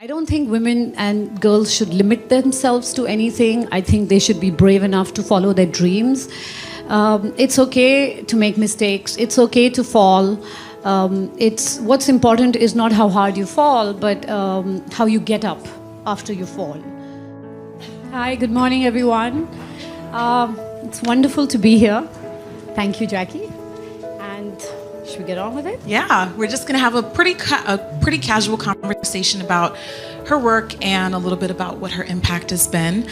I don't think women and girls should limit themselves to anything. I think they should be brave enough to follow their dreams. It's okay to make mistakes. It's okay to fall. It's what's important is not how hard you fall, but how you get up after you fall. Hi, good morning, everyone. It's wonderful to be here. Thank you, Jackie. And should we get on with it? Yeah, we're just going to have a pretty casual conversation about her work and a little bit about what her impact has been.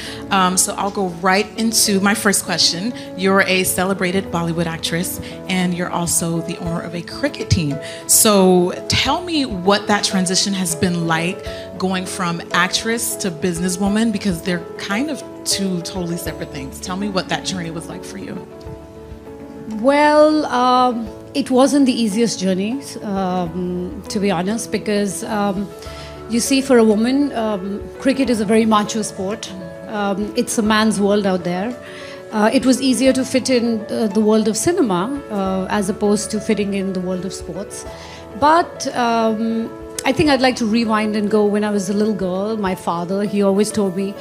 So I'll go right into my first question. You're a celebrated Bollywood actress, and you're also the owner of a cricket team. So tell me what that transition has been like, going from actress to businesswoman, because they're kind of two totally separate things. Tell me what that journey was like for you. Well, it wasn't the easiest journey, to be honest, because you see, for a woman, cricket is a very macho sport. It's a man's world out there. It was easier to fit in the world of cinema as opposed to fitting in the world of sports. But I think I'd like to rewind and go when I was a little girl. My father, he always told me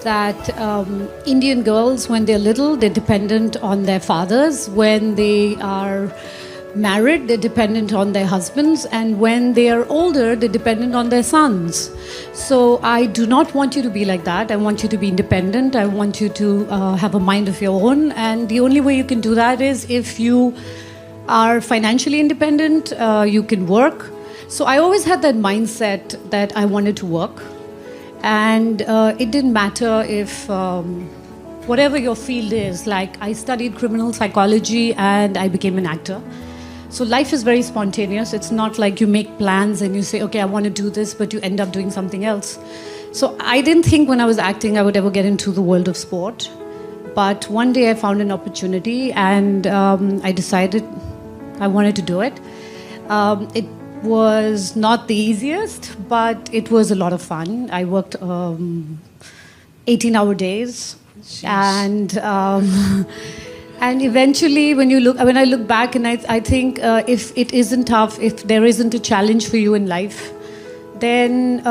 that Indian girls, when they're little, they're dependent on their fathers. When they are married, they're dependent on their husbands, and when they are older, they're dependent on their sons. So I do not want you to be like that. I want you to be independent. I want you to have a mind of your own, and the only way you can do that is if you are financially independent, you can work. So I always had that mindset that I wanted to work, and it didn't matter if whatever your field is. Like, I studied criminal psychology and I became an actor. So life is very spontaneous. It's not like you make plans and you say, okay, I want to do this, but you end up doing something else. So I didn't think when I was acting I would ever get into the world of sport. But one day I found an opportunity, and I decided I wanted to do it. It was not the easiest, but it was a lot of fun. I worked 18-hour days. Sheesh. And eventually, when I look back, and I think if it isn't tough, if there isn't a challenge for you in life, then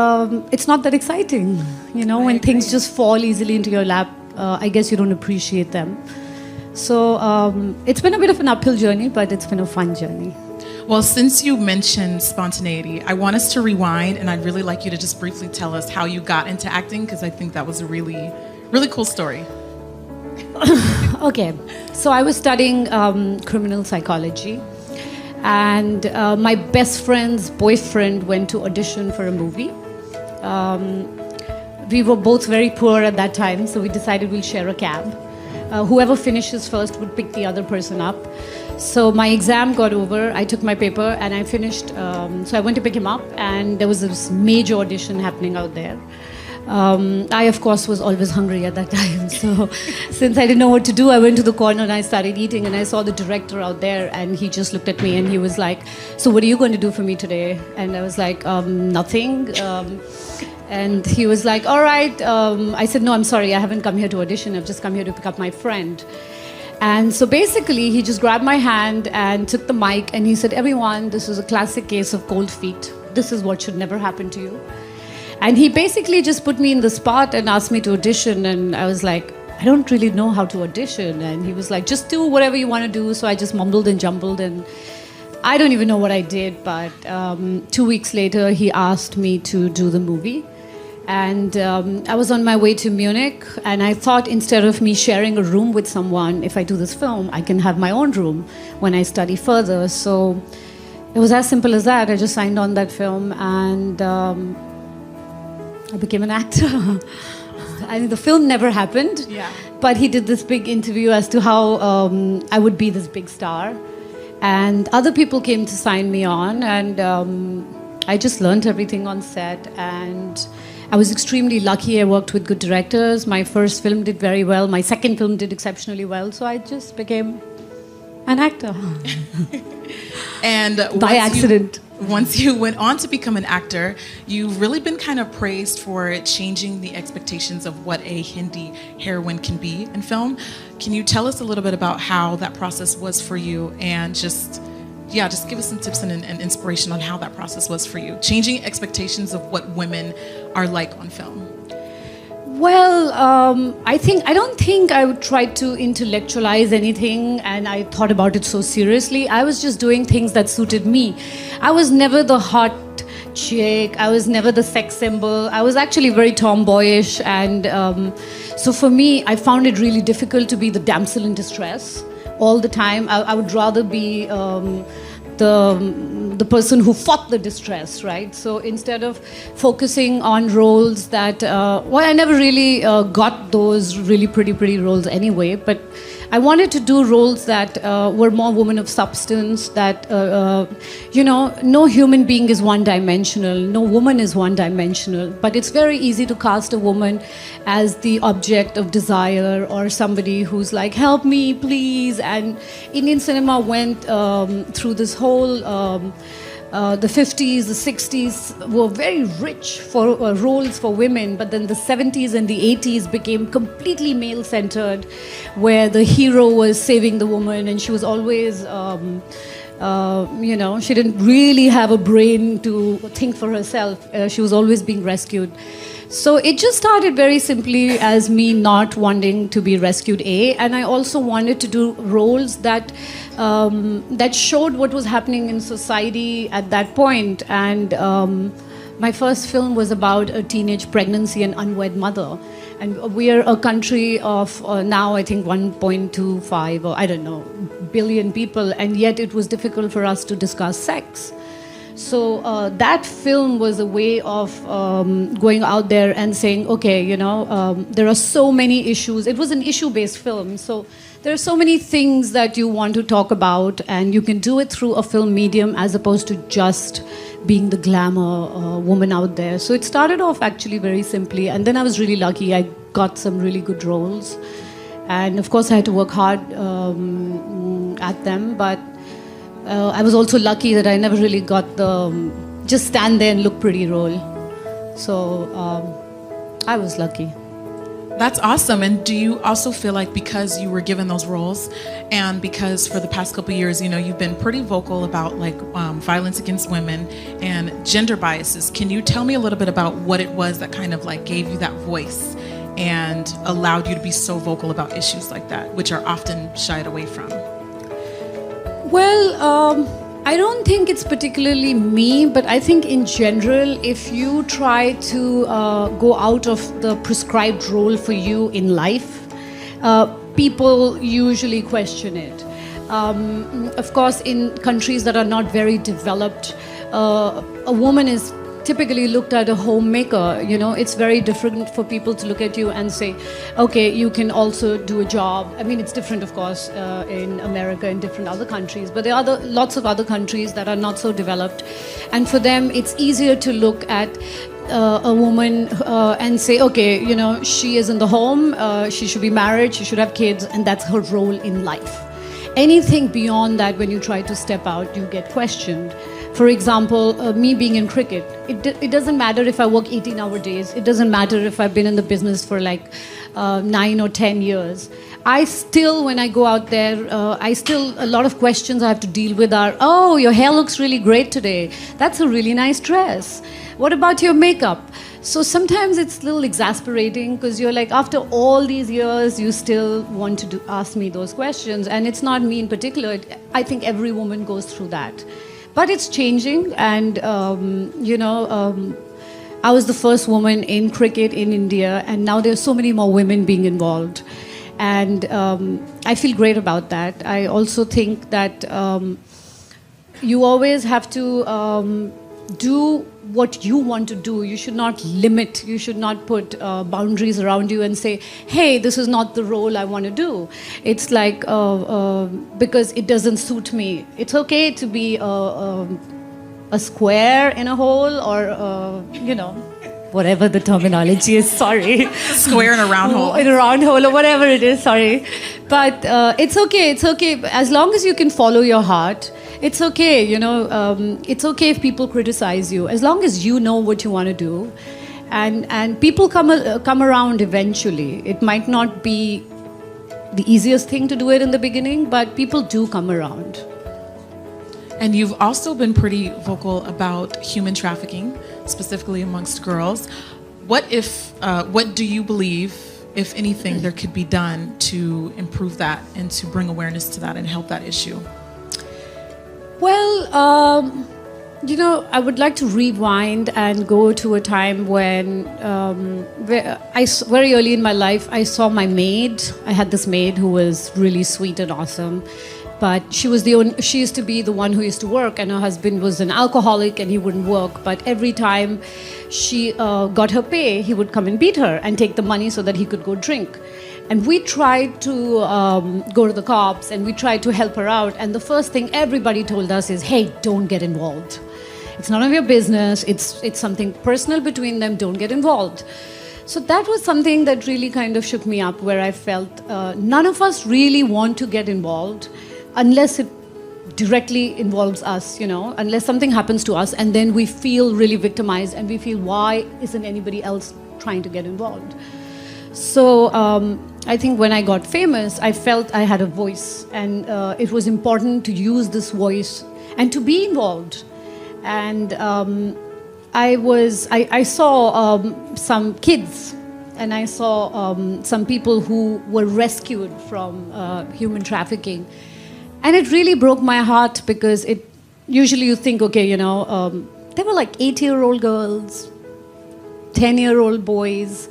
it's not that exciting. You know, when things just fall easily into your lap, I guess you don't appreciate them. So it's been a bit of an uphill journey, but it's been a fun journey. Well, since you mentioned spontaneity, I want us to rewind, and I'd really like you to just briefly tell us how you got into acting, because I think that was a really, really cool story. Okay, so I was studying criminal psychology, and my best friend's boyfriend went to audition for a movie. We were both very poor at that time, so we decided we'll share a cab. Whoever finishes first would pick the other person up. So my exam got over, I took my paper and I finished. So I went to pick him up, and there was this major audition happening out there. I, of course, was always hungry at that time. So since I didn't know what to do, I went to the corner and I started eating, and I saw the director out there, and he just looked at me and he was like, so what are you going to do for me today? And I was like, nothing. And he was like, all right. I said, no, I'm sorry, I haven't come here to audition. I've just come here to pick up my friend. And so basically, he just grabbed my hand and took the mic, and he said, everyone, this is a classic case of cold feet. This is what should never happen to you. And he basically just put me in the spot and asked me to audition. And I was like, I don't really know how to audition. And he was like, just do whatever you want to do. So I just mumbled and jumbled, and I don't even know what I did. But 2 weeks later, he asked me to do the movie. And I was on my way to Munich, and I thought, instead of me sharing a room with someone, if I do this film, I can have my own room when I study further. So it was as simple as that. I just signed on that film, and I became an actor. I mean, the film never happened, but he did this big interview as to how I would be this big star. And other people came to sign me on, and I just learned everything on set. And I was extremely lucky. I worked with good directors. My first film did very well. My second film did exceptionally well. So I just became an actor. And by accident. Once you went on to become an actor, you've really been kind of praised for changing the expectations of what a Hindi heroine can be in film. Can you tell us a little bit about how that process was for you, and just give us some tips and inspiration on how that process was for you, changing expectations of what women are like on film? Well, I don't think I would try to intellectualize anything, and I thought about it so seriously. I was just doing things that suited me. I was never the hot chick. I was never the sex symbol. I was actually very tomboyish, and so for me, I found it really difficult to be the damsel in distress all the time. I would rather be the person who fought the distress, right? So instead of focusing on roles that, I never really got those really pretty roles anyway, but I wanted to do roles that were more women of substance, that, no human being is one-dimensional, no woman is one-dimensional, but it's very easy to cast a woman as the object of desire or somebody who's like, help me, please. And Indian cinema went through this whole... the 50s, the 60s were very rich for roles for women, but then the 70s and the 80s became completely male-centered, where the hero was saving the woman, and she was always, she didn't really have a brain to think for herself. She was always being rescued. So it just started very simply as me not wanting to be rescued, and I also wanted to do roles that that showed what was happening in society at that point. And my first film was about a teenage pregnancy and unwed mother. And we are a country of now, I think, 1.25 or I don't know, billion people, and yet it was difficult for us to discuss sex. So that film was a way of going out there and saying, okay, there are so many issues. It was an issue-based film, so there are so many things that you want to talk about, and you can do it through a film medium as opposed to just being the glamour woman out there. So it started off actually very simply, and then I was really lucky. I got some really good roles, and of course I had to work hard at them, but I was also lucky that I never really got the just stand there and look pretty role. So I was lucky. That's awesome. And do you also feel like because you were given those roles, and because for the past couple of years, you've been pretty vocal about like violence against women and gender biases, can you tell me a little bit about what it was that kind of like gave you that voice and allowed you to be so vocal about issues like that, which are often shied away from? Well, I don't think it's particularly me, but I think in general, if you try to go out of the prescribed role for you in life, people usually question it. Of course, in countries that are not very developed, a woman is typically looked at a homemaker. It's very different for people to look at you and say, okay, you can also do a job. I mean, it's different, of course, in America and different other countries, but there are lots of other countries that are not so developed, and for them it's easier to look at a woman and say, okay, she is in the home, she should be married, she should have kids, and that's her role in life. Anything beyond that, when you try to step out, you get questioned. For example, me being in cricket, it doesn't matter if I work 18-hour days. It doesn't matter if I've been in the business for like 9 or 10 years. I still, when I go out there, a lot of questions I have to deal with are, oh, your hair looks really great today. That's a really nice dress. What about your makeup? So sometimes it's a little exasperating because you're like, after all these years, you still want to ask me those questions. And it's not me in particular. I think every woman goes through that. But it's changing, and I was the first woman in cricket in India, and now there are so many more women being involved. And I feel great about that. I also think that you always have to do what you want to do. You should not limit, you should not put boundaries around you and say, hey, this is not the role I want to do. It's like, because it doesn't suit me. It's okay to be a square in a hole, or, whatever the terminology is, sorry. Square in a round hole. In a round hole, or whatever it is, sorry. But it's okay. As long as you can follow your heart, it's okay, it's okay if people criticize you, as long as you know what you want to do. And people come around eventually. It might not be the easiest thing to do it in the beginning, but people do come around. And you've also been pretty vocal about human trafficking, specifically amongst girls. what do you believe, if anything, there could be done to improve that and to bring awareness to that and help that issue? Well, I would like to rewind and go to a time when, very early in my life, I saw my maid. I had this maid who was really sweet and awesome, but she used to be the one who used to work, and her husband was an alcoholic and he wouldn't work. But every time she got her pay, he would come and beat her and take the money so that he could go drink. And we tried to go to the cops and we tried to help her out. And the first thing everybody told us is, hey, don't get involved. It's none of your business. It's something personal between them. Don't get involved. So that was something that really kind of shook me up, where I felt none of us really want to get involved unless it directly involves us, unless something happens to us and then we feel really victimized and we feel, why isn't anybody else trying to get involved? So I think when I got famous, I felt I had a voice, and it was important to use this voice and to be involved. And I saw some kids, and I saw some people who were rescued from human trafficking. And it really broke my heart, because usually you think, okay, they were like 8-year-old girls, 10-year-old boys,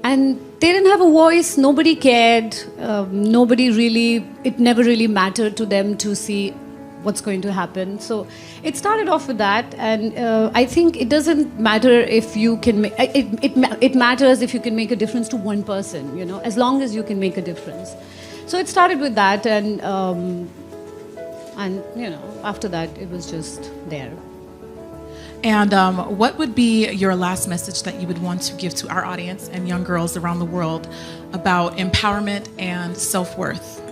and they didn't have a voice. Nobody cared. It never really mattered to them to see what's going to happen. So it started off with that, and I think it doesn't matter if you can make it matters if you can make a difference to one person, as long as you can make a difference. So it started with that, and after that it was just there. And what would be your last message that you would want to give to our audience and young girls around the world about empowerment and self-worth?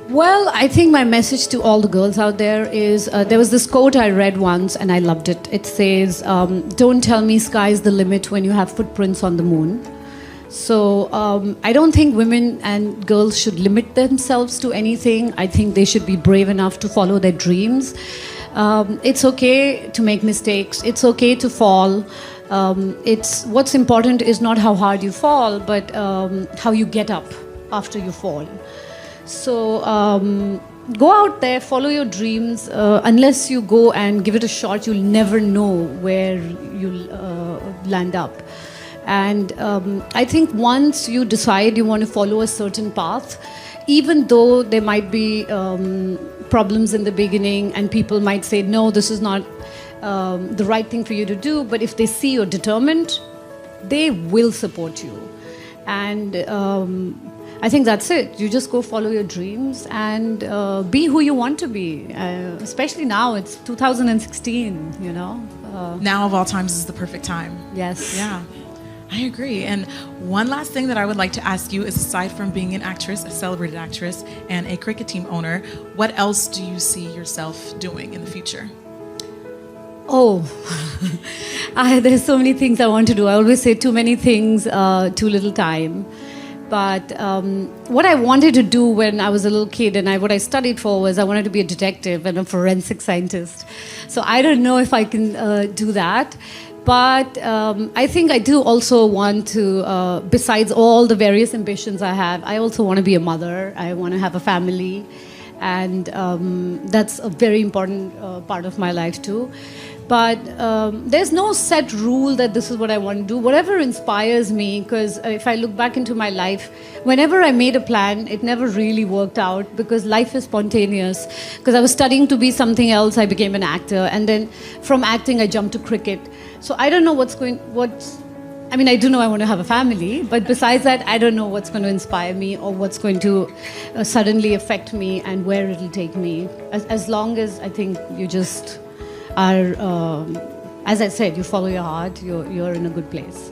Well, I think my message to all the girls out there is, there was this quote I read once and I loved it. It says, don't tell me sky's the limit when you have footprints on the moon. So I don't think women and girls should limit themselves to anything. I think they should be brave enough to follow their dreams. It's okay to make mistakes. It's okay to fall. What's important is not how hard you fall, but how you get up after you fall. So go out there, follow your dreams. Unless you go and give it a shot, you'll never know where you'll land up. And I think once you decide you want to follow a certain path, even though there might be problems in the beginning and people might say, no, this is not the right thing for you to do, but if they see you're determined, they will support you. And I think that's it. You just go follow your dreams and be who you want to be. Especially now, it's 2016, Now of all times is the perfect time. Yes. Yeah, I agree. And one last thing that I would like to ask you is, aside from being an actress, a celebrated actress, and a cricket team owner, what else do you see yourself doing in the future? Oh, there's so many things I want to do. I always say too many things, too little time. But what I wanted to do when I was a little kid, and what I studied for, was I wanted to be a detective and a forensic scientist. So I don't know if I can do that. But I think I do also want to, besides all the various ambitions I have, I also want to be a mother. I want to have a family. And that's a very important part of my life too. But there's no set rule that this is what I want to do. Whatever inspires me, because if I look back into my life, whenever I made a plan, it never really worked out, because life is spontaneous. Because I was studying to be something else, I became an actor. And then from acting, I jumped to cricket. So I don't know I do know I want to have a family, but besides that, I don't know what's going to inspire me or what's going to suddenly affect me and where it'll take me. As long as I think you just are, as I said, you follow your heart, you're in a good place.